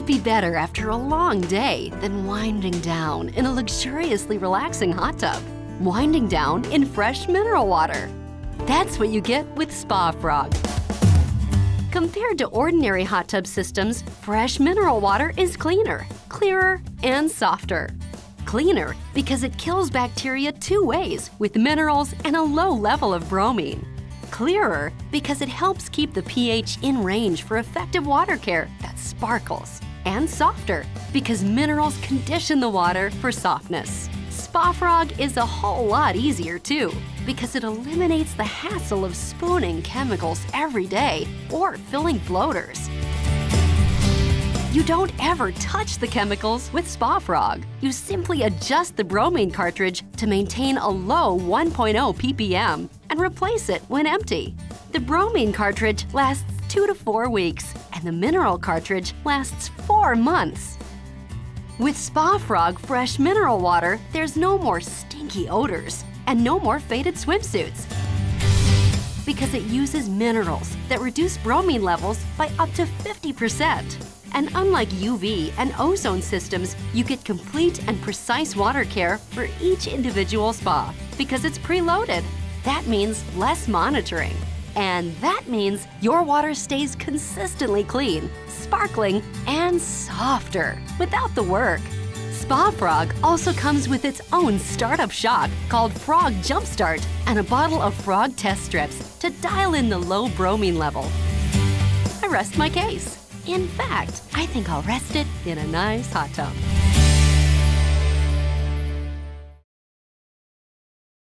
be better after a long day than winding down in a luxuriously relaxing hot tub? Winding down in fresh mineral water. That's what you get with Spa Frog. Compared to ordinary hot tub systems, fresh mineral water is cleaner, clearer, and softer. Cleaner because it kills bacteria 2 ways with minerals and a low level of bromine. Clearer because it helps keep the pH in range for effective water care that sparkles. And softer because minerals condition the water for softness. Spa Frog is a whole lot easier too, because it eliminates the hassle of spooning chemicals every day or filling floaters. You don't ever touch the chemicals with Spa Frog. You simply adjust the bromine cartridge to maintain a low 1.0 ppm and replace it when empty. The bromine cartridge lasts 2 to 4 weeks, and the mineral cartridge lasts 4 months. With Spa Frog fresh mineral water, there's no more stinky odors and no more faded swimsuits. Because it uses minerals that reduce bromine levels by up to 50%. And unlike UV and ozone systems, you get complete and precise water care for each individual spa because it's preloaded. That means less monitoring. And that means your water stays consistently clean, sparkling, and softer without the work. Spa Frog also comes with its own startup shock called Frog Jumpstart and a bottle of frog test strips to dial in the low bromine level. I rest my case. In fact, I think I'll rest it in a nice hot tub.